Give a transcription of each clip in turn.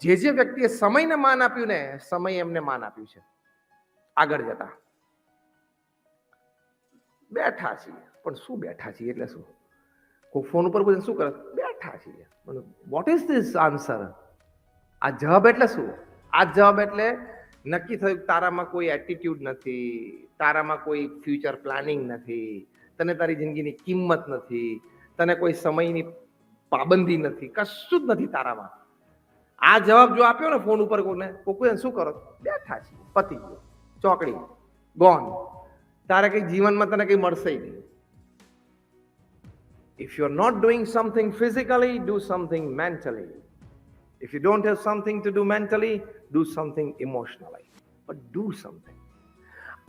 જે વ્યક્તિએ સમયને માન આપ્યું ને, સમય એમને માન આપ્યું છે. આગળ જતા બેઠા છીએ, પણ શું બેઠા છીએ એટલે શું? કોઈ ફોન ઉપર બોલે શું કરે? બેઠા છીએ. What is this answer? આ જવાબ એટલે શું? આ જવાબ એટલે નક્કી થયું તારામાં કોઈ એટીટ્યુડ નથી, તારામાં કોઈ ફ્યુચર પ્લાનિંગ નથી, તને તારી જિંદગીની કિંમત નથી, તને કોઈ સમયની પાબંદી નથી, કશું જ નથી તારામાં. આ જવાબ જો આપ્યો ને ફોન ઉપર કોઈને, કોઈ શું કરો? બેઠા છીએ, પતી ગયો, ચોકડી ગોન. તારે કઈ જીવનમાં તને કઈ મળશે નહીં. If you're not doing something physically, do something mentally. If you don't have something to do mentally, do something emotionally. But do something.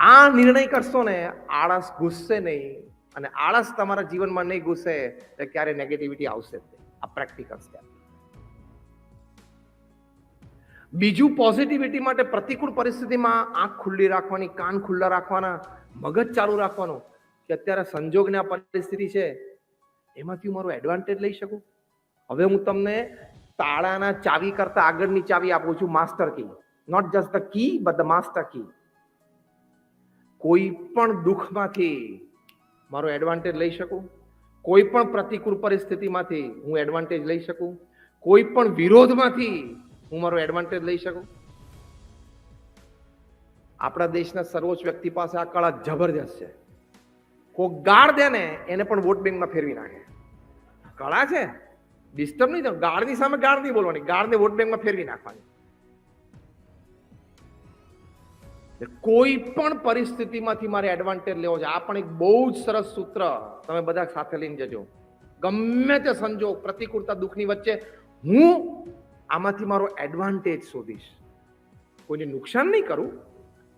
આ નિર્ણય કરશો ને, આળસ ઘૂસશે નહીં, અને આળસ તમારા જીવનમાં નહીં ઘૂસે તો ક્યારે નેગેટિવિટી આવશે જ નહીં. આ પ્રેક્ટિકલ સ્ટેપ. બીજું, પોઝિટિવિટી માટે પ્રતિકૂળ પરિસ્થિતિમાં આંખ ખુલ્લી રાખવાની, કાન ખુલ્લા રાખવાના, મગજ ચાલુ રાખવાનું કે અત્યારે સંજોગને આ પરિસ્થિતિ છે, એમાંથી હું મારું એડવાન્ટેજ લઈ શકું. હવે હું તમને તાળાના ચાવી કરતા આગળની ચાવી આપું છું, master key. Not just the key but the master key. કોઈ પણ દુઃખમાંથી મારો એડવાન્ટેજ લઈ શકું, કોઈ પણ પ્રતિકૂળ પરિસ્થિતિમાંથી હું એડવાન્ટેજ લઈ શકું, કોઈ પણ વિરોધમાંથી હું મારો એડવાન્ટેજ લઈ શકું. આપણા દેશના સર્વોચ્ચ વ્યક્તિ પાસે આ કળા જબરજસ્ત છે. કોક ગાળ દે ને એને પણ વોટ બેંકમાં ફેરવી નાખે. કળા છે, ડિસ્ટર્બ નહીં થવાનું. ગાળની સામે ગાળ નહીં બોલવાની, ગાળને વોટ બેંકમાં ફેરવી નાખવાની. કોઈ પણ પરિસ્થિતિમાંથી મારે એડવાન્ટેજ લેવો છે. આ પણ એક બહુ જ સરસ સૂત્ર તમે બધા સાથે લઈને જજો. ગમે તે સંજોગ, પ્રતિકૂળતા, દુઃખની વચ્ચે હું આમાંથી મારો એડવાન્ટેજ શોધીશ. કોઈને નુકસાન નહીં કરું,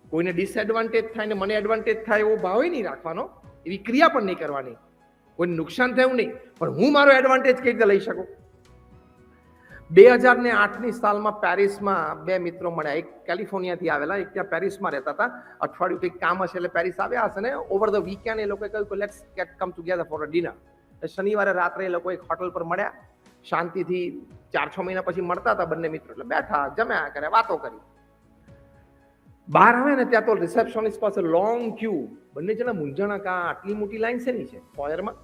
કોઈને ડિસએડવાન્ટેજ થાય ને મને એડવાન્ટેજ થાય એવો ભાવ નહીં રાખવાનો, એવી ક્રિયા પણ નહીં કરવાની. કોઈને નુકસાન થયું નહીં, પણ હું મારો એડવાન્ટેજ કઈ રીતે લઈ શકું. 2008ની સાલમાં પેરિસમાં બે મિત્રો મળ્યા. એક કેલિફોર્નિયાથી આવેલા, એક ત્યાં પેરિસમાં રહેતા હતા. અઠવાડિયું કંઈક કામ હશે એટલે પેરિસ આવ્યા હશે ને ઓવર ધ વીકેન્ડ એ લોકોએ કહ્યું કે let's get come together for a dinner. શનિવારે રાત્રે એ લોકો એક હોટલ પર મળ્યા. શાંતિથી 4-6 મહિના પછી મળતા હતા બંને મિત્રો. એટલે બેઠા, જમ્યા કરે, વાતો કરી. બહાર આવે ને ત્યાં તો રિસેપ્શનિસ્ટ પાસે લોંગ ક્યુ. બંને જણા મૂંઝાણા કે આટલી મોટી લાઈન શેની છે ફોયરમાં.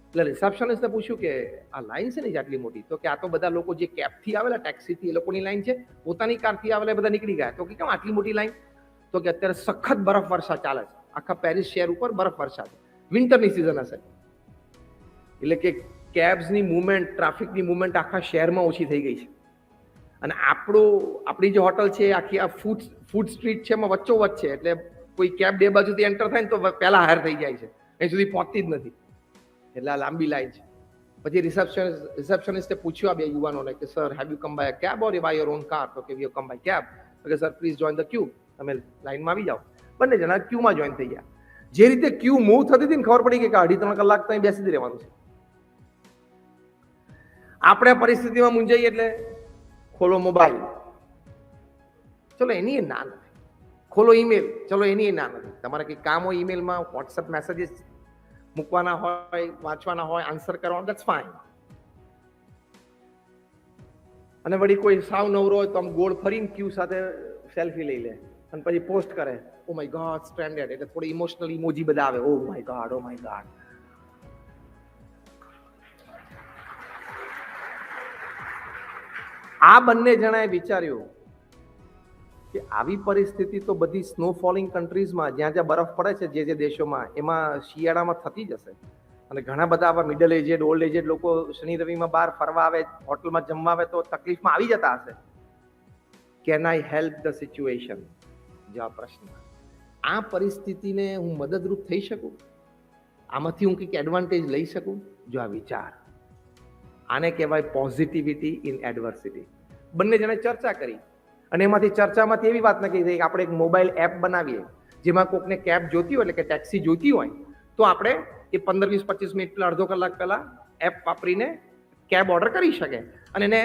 એટલે રિસેપ્શનિસ્ટને પૂછ્યું કે આ લાઈન શેની છે આટલી મોટી? તો કે આ તો બધા લોકો જે કેબથી આવેલા, ટેક્સીથી, એ લોકોની લાઈન છે. પોતાની કારથી આવેલા બધા નીકળી ગયા. તો કે કેમ આટલી મોટી લાઈન? તો કે અત્યારે સખત બરફ વર્ષા ચાલે છે. આખા પેરિસ શહેર ઉપર બરફ વર્ષા છે. વિન્ટરની સિઝન હશે. એટલે કે કેબ્સની મુવમેન્ટ, ટ્રાફિકની મુવમેન્ટ આખા શહેરમાં ઓછી થઈ ગઈ છે. અને આપણી જે હોટલ છે આખી આ ફૂડ સ્ટ્રીટ છે, એમાં વચ્ચોવચ્ચ છે. એટલે કોઈ કેબ બે બાજુથી એન્ટર થાય ને તો પહેલા હાર થઈ જાય છે, અહીં સુધી પહોંચતી જ નથી. એટલે આ લાંબી લાઈન છે. પછી રિસેપ્શનિસ્ટે પૂછ્યું આ બે યુવાનોને કે sir, have you come by cab or by your own car? તો કે we have come by cab. તો કે sir please join the queue. તમે લાઈનમાં આવી જાઓ. બંને જણા ક્યુમાં જોઈન થઈ ગયા. જે રીતે ક્યુ મૂવ થતી હતી ને ખબર પડી કે 2.5-3 કલાક ત્યાં બેસી જ રહેવાનું છે. આપણે આ પરિસ્થિતિમાં મૂંઝાઈએ એટલે ખોલો મોબાઈલ, ચલો એની ના નથી. ખોલો ઈમેલ, ચલો એની ના નથી. તમારે કંઈ કામ હોય ઈમેલમાં, વોટ્સએપ મેસેજીસ મૂકવાના હોય, વાંચવાના હોય, આન્સર કરવાનો, દેટ્સ ફાઇન. અને વળી કોઈ સાવ નવરો હોય તો આમ ગોળ ફરીને ક્યુ સાથે સેલ્ફી લઈ લે અને પછી પોસ્ટ કરે, ઓ માય ગોડ સ્ટ્રેન્ડેડ. એટલે થોડી ઇમોશનલ ઇમોજી બધા આવે, oh my God, oh my God. આ બંને જણાએ વિચાર્યું કે આવી પરિસ્થિતિ તો બધી સ્નો ફોલિંગ કન્ટ્રીઝમાં, જ્યાં જ્યાં બરફ પડે છે, જે દેશોમાં, એમાં શિયાળામાં થતી જ હશે. અને ઘણા બધા આવા મિડલ એજેડ, ઓલ્ડ એજેડ લોકો શનિ રવિમાં બહાર ફરવા આવે, હોટલમાં જમવા આવે તો તકલીફમાં આવી જતા હશે. Can I help the situation? જવાબ પ્રશ્ન. આ પરિસ્થિતિને હું મદદરૂપ થઈ શકું? આમાંથી હું કંઈક એડવાન્ટેજ લઈ શકું? જો આ વિચાર, આને કહેવાય પોઝિટિવિટી ઇન એડવર્સિટી. બંને જણે ચર્ચા કરી અને એમાંથી ચર્ચામાંથી એવી વાત નક્કી થઈ કે આપણે એક મોબાઈલ એપ બનાવીએ, જેમાં કોકને કેબ જોતી હોય, એટલે કે ટેક્સી જોઈતી હોય, તો આપણે એ 15-20-25 મિનિટ પહેલા, અડધો કલાક પહેલા એપ વાપરીને કેબ ઓર્ડર કરી શકે. અને એને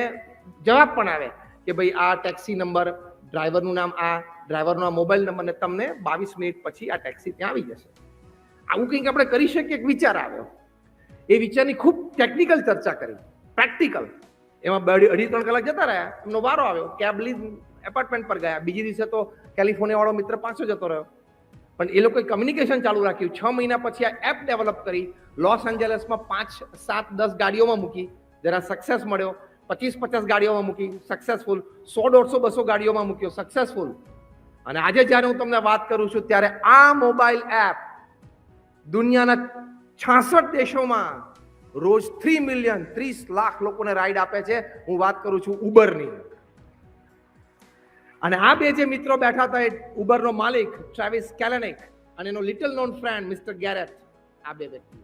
જવાબ પણ આવે કે ભાઈ આ ટેક્સી નંબર, ડ્રાઈવરનું નામ આ, ડ્રાઈવરનો આ મોબાઈલ નંબર, ને તમને 22 મિનિટ પછી આ ટેક્સી ત્યાં આવી જશે. આવું કંઈક આપણે કરી શકીએ. એક વિચાર આવ્યો. એ વિચારની ખૂબ ટેકનિકલ ચર્ચા કરી, પ્રેક્ટિકલ. એમાં 2.5-3 કલાક જતા રહ્યા, એમનો વારો આવ્યો, કેબ લીધ, એપાર્ટમેન્ટ પર ગયા. બીજી દિવસે તો કેલિફોર્નિયા વાળો મિત્ર પાછો જતો રહ્યો. પણ એ લોકોએ કમ્યુનિકેશન ચાલુ રાખ્યું. 6 મહિના પછી આ એપ ડેવલપ કરી, લોસ એન્જલસમાં 5, 7, 10 ગાડીઓમાં મૂકી, જરા સક્સેસ મળ્યો. 25-50 ગાડીઓમાં મૂકી, સક્સેસફુલ. 100, 150, 200 ગાડીઓમાં મૂક્યો, સક્સેસફુલ. અને આજે જ્યારે હું તમને વાત કરું છું ત્યારે આ મોબાઈલ એપ દુનિયાના 66 દેશોમાં રોજ 3 મિલિયન 30 લાખ લોકોને રાઈડ આપે છે. હું વાત કરું છું ઉબરની. અને આ બે જે મિત્રો બેઠા હતા, ઉબરનો માલિક ટ્રેવિસ કેલેનિક અને એનો little non friend mister Garrett, આ બે વ્યક્તિ,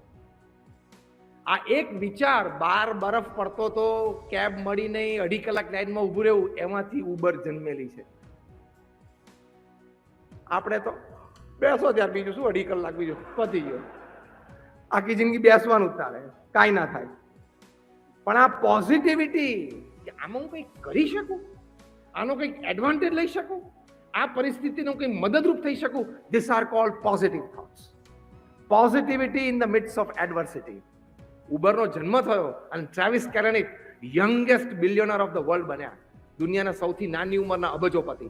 આ એક વિચાર, બહાર બરફ પડતો તો કેબ મળી નહીં, 2.5 કલાક લાઈનમાં ઉભું રહેવું, એમાંથી ઉબર જન્મેલી છે. આપણે તો બેસો ત્યાં, બીજું શું 2.5 કલાક, બીજું પતી ગયો. આખી જિંદગી બેસવાનું જ ચાલે, કાંઈ ના થાય. પણ આ પોઝિટિવિટી, આમાં હું કંઈક કરી શકું, આનો કંઈક એડવાન્ટેજ લઈ શકું, આ પરિસ્થિતિનો કંઈ મદદરૂપ થઈ શકું, this are called positive thoughts. Positivity in the midst of adversity. ઉબરનો જન્મ થયો અને Travis Kalanick youngest billionaire of the world બન્યા, દુનિયાના સૌથી નાની ઉંમરના અબજોપતિ.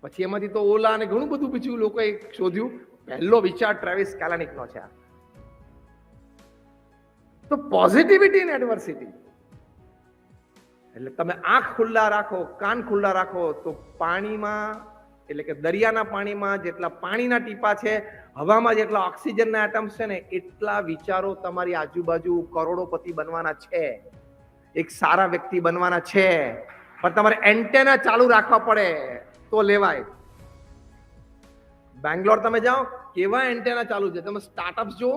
પછી એમાંથી તો ઓલા અને ઘણું બધું બીજું લોકોએ શોધ્યું. પહેલો વિચાર ટ્રેવિસ કેલેનિકનો છે. તો પોઝિટિવિટી ઇન એડવર્સિટી એટલે તમે આંખ ખુલ્લા રાખો, કાન ખુલ્લા રાખો, તો પાણીમાં, એટલે કે દરિયાના પાણીમાં જેટલા પાણીના ટીપા છે, હવામાં જેટલા ઓક્સિજનના એટમ્સ છે ને, એટલા વિચારો તમારી આજુબાજુ કરોડોપતિ બનવાના છે, એક સારા વ્યક્તિ બનવાના છે. પણ તમારે એન્ટેના ચાલુ રાખવા પડે તો લેવાય. બેંગ્લોર તમે જાઓ, કેવા એન્ટેના ચાલુ છે. તમે સ્ટાર્ટઅપ્સ જુઓ,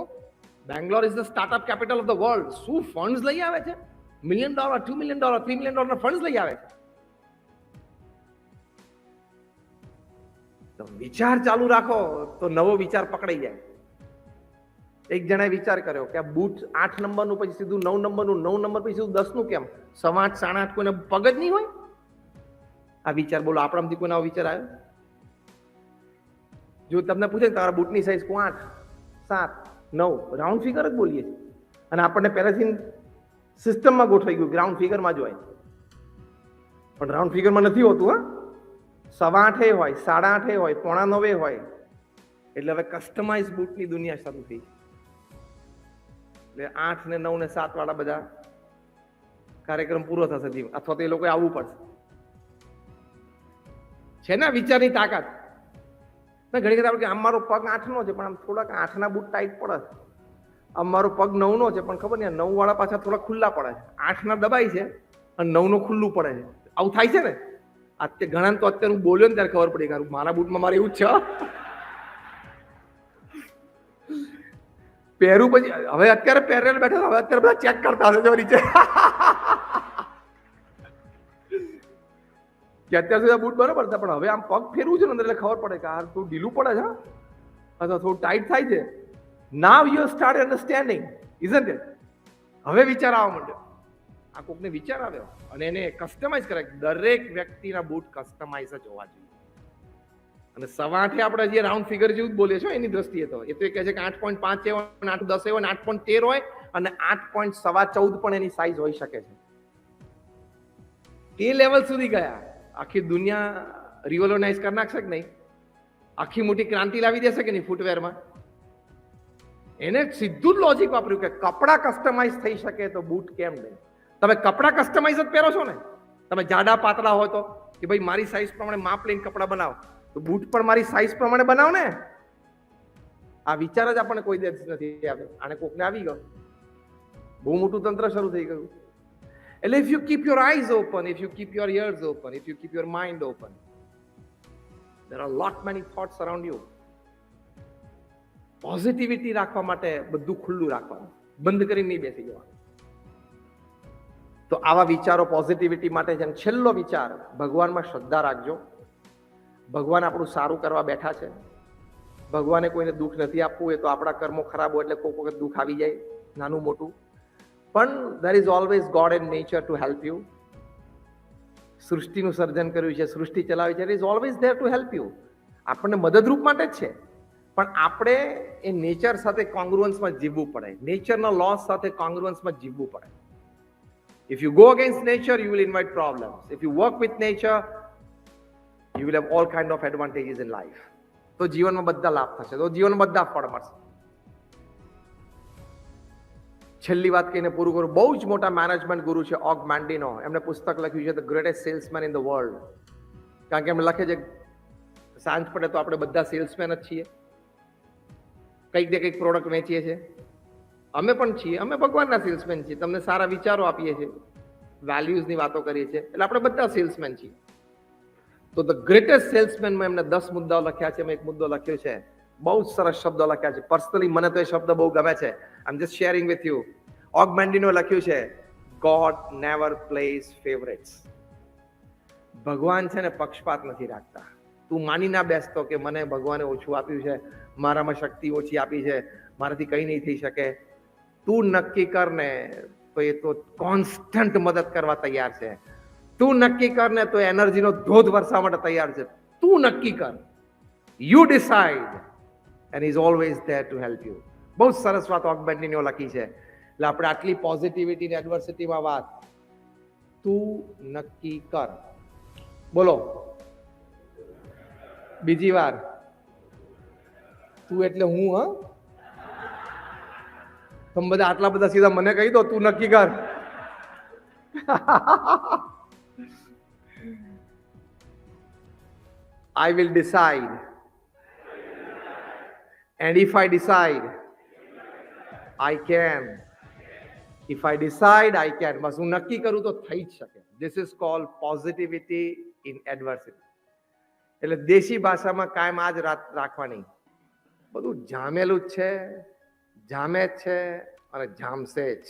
Bangalore is the startup capital of the world. શું ફંડ્સ લઈ આવે છે, $1 million, $2 million, $3 million ફંડ્સ લઈ આવે છે. તો વિચાર ચાલુ રાખો તો નવો વિચાર પકડાઈ જાય. એક જણાએ વિચાર કર્યો કે આ બૂટ 8 નંબરનું પછી સીધું 9 નંબરનું, 9 નંબર પછી સીધું 10 નું કેમ? 8:15, 8:30 કોઈને પગ જ નહીં હોય. આ વિચાર, બોલો આપણામાંથી કોઈને આવો વિચાર આવ્યો? જો તમને પૂછે તમારા બૂટની સાઈઝ 8, 7, 9, રાઉન્ડ ફિગર જ બોલીએ છીએ. અને આપણને પહેલેથી સિસ્ટમમાં ગોઠવાઈ ગયું, રાઉન્ડ ફિગરમાં જ હોય. પણ રાઉન્ડ ફિગરમાં નથી હોતું. હા, 8:15 હોય, 8:30 હોય, 8:45 હોય. એટલે હવે કસ્ટમાઇઝ બૂટની દુનિયા શરૂ થઈ. એટલે 8 ને 9 ને 7 વાળા બધા કાર્યક્રમ પૂરો થશે, અથવા તો એ લોકોએ આવવું પડશે. છે ને વિચારની તાકાત. ઘણી વખત આપણે આમ મારો પગ 8 નો છે પણ આમ થોડાક 8 ના બૂટ ટાઈટ પડે છે, આમ મારો પગ 9 નો છે પણ ખબર નહીં 9 વાળા પાછા થોડા ખુલ્લા પડે છે. 8 ના દબાઈ છે અને 9 નો ખુલ્લું પડે છે. આવું થાય છે ને. અત્યારે ઘણા તો અત્યારે હું બોલ્યો ને ત્યારે ખબર પડી કે મારા બૂટમાં મારે એવું જ છે. પહેરું પછી હવે અત્યારે પહેરેલ બેઠા, હવે અત્યારે બધા ચેક કરતા હશે જો નીચે કે અત્યાર સુધી બૂટ બરોબર હતા, પણ હવે આમ પગ ફેરવું છે ને એટલે ખબર પડે કે આ થોડું ઢીલું પડે છે અથવા થોડું ટાઈટ થાય છે. Now you start understanding, isn't it? હવે વિચાર આવવા માંડ્યો. આ કોકને વિચાર આવ્યો અને એને કસ્ટમાઇઝ કરે. દરેક વ્યક્તિના બૂટ કસ્ટમાઇઝ જ હોવા જોઈએ. અને 8:15 આપણે જે રાઉન્ડ ફિગર જેવું જ બોલીએ છીએ એની દ્રષ્ટિએ તો એ તો કહે છે કે 8.5 હોય, 8.10 હોય, 8.13 હોય અને 8.14 પણ એની સાઈઝ હોઈ શકે છે. તે લેવલ સુધી ગયા. આખી દુનિયા રિવોલ્યુશનાઇઝ કરી નાખશે કે નહીં? આખી મોટી ક્રાંતિ લાવી દેશે કે નહીં ફૂટવેરમાં? એને સીધું જ લોજિક વાપર્યું કે કપડા કસ્ટમાઇઝ થઈ શકે તો બૂટ કેમ નહીં? તમે કપડા કસ્ટમાઇઝ જ પહેરો છો ને. તમે જાડા પાતળા હોય તો કે ભાઈ મારી સાઈઝ પ્રમાણે માપ લઈને કપડા બનાવો, તો બૂટ પણ મારી સાઈઝ પ્રમાણે બનાવો ને. આ વિચાર જ આપણને કોઈ દિવસ નથી આવ્યો. આને કોકને આવી ગયો, બહુ મોટું તંત્ર શરૂ થઈ ગયું. એટલે if you keep your eyes open, if you keep your ears open, if you keep your mind open, there are lot many thoughts around you. Positivity રાખવા માટે બધું ખુલ્લું રાખવાનું, બંધ કરીને નહીં બેસી જવાનું. તો આવા વિચારો પોઝિટિવિટી માટે છે. છેલ્લો વિચાર, ભગવાનમાં શ્રદ્ધા રાખજો. ભગવાન આપણું સારું કરવા બેઠા છે. ભગવાને કોઈને દુઃખ નથી આપવું. એ તો આપણા કર્મો ખરાબ હોય એટલે કોઈક વખત દુઃખ આવી જાય, નાનું મોટું. પણ there is always God and nature to help you. સૃષ્ટિનું સર્જન કર્યું છે, સૃષ્ટિ ચલાવી છે. It is always there to help you. આપણને મદદરૂપ માટે જ છે. પણ આપણે એ નેચર સાથે કોંગ્રુઅન્સમાં જીવવું પડે. નેચરના લોસ સાથે કોંગ્રુઅન્સમાં જીવવું પડે. If you go against nature, you will invite problems. If you work with nature, you will have all kind of advantages in life. તો જીવનમાં બધા લાભ થશે, તો જીવનમાં બધા ફળ મળશે. છેલ્લી વાત કહીને પૂરું કરું. બહુ જ મોટા મેનેજમેન્ટ ગુરુ છે ઓગ મેન્ડિનો. એમણે પુસ્તક લખ્યું છે the greatest salesman in the world. કારણ કે એમણે લખે છે સાંજ પડે તો આપણે બધા સેલ્સમેન જ છીએ, કંઈક ને કંઈક પ્રોડક્ટ વેચીએ છીએ. અમે પણ છીએ, અમે ભગવાનના સેલ્સમેન છીએ. તમને સારા વિચારો આપીએ છીએ, વેલ્યુઝની વાતો કરીએ છીએ, એટલે આપણે બધા સેલ્સમેન છીએ. તો ધ ગ્રેટેસ્ટ સેલ્સમેનમાં એમને 10 મુદ્દાઓ લખ્યા છે. મેં એક મુદ્દો લખ્યો છે, બહુ જ સરસ શબ્દો લખ્યા છે. પર્સનલી મને તો એ શબ્દ બહુ ગમે છે. I am just sharing with you. Og Mandino લખ્યું છે, ગોડ નેવર પ્લેસ ફેવરેટ્સ. ભગવાન છે ને પક્ષપાત નથી રાખતા. તું માની ના બેસતો કે મને ભગવાને ઓછું આપ્યું છે, મારામાં શક્તિ ઓછી આપી છે, મારાથી કંઈ નહીં થઈ શકે. તું નક્કી કર ને તો એ તો કોન્સ્ટન્ટ મદદ કરવા તૈયાર છે. તું નક્કી કર ને તો એનર્જીનો ધોધ વરસવા માટે તૈયાર છે. તું નક્કી કર. You decide and is always there to help you. બહુ સરસ વાત ઓગ મેન્ડિનો લખી છે. એટલે આપણે આટલી પોઝિટિવિટી ને એડવર્સિટીમાં વાત, તું નક્કી કર. બોલો બીજી વાર. તું એટલે હું. હા, તમે બધા આટલા બધા સીધા મને કહી દો તું નક્કી કર. I will decide. And if I decide, I can. If I decide, I can. બસ હું નક્કી કરું તો થઈ જ શકે. This is called positivity in adversity. એટલે દેશી ભાષામાં કાયમ આ જ રાખવાની. બધું જામેલું જ છે, જામે જ છે અને જામશે જ.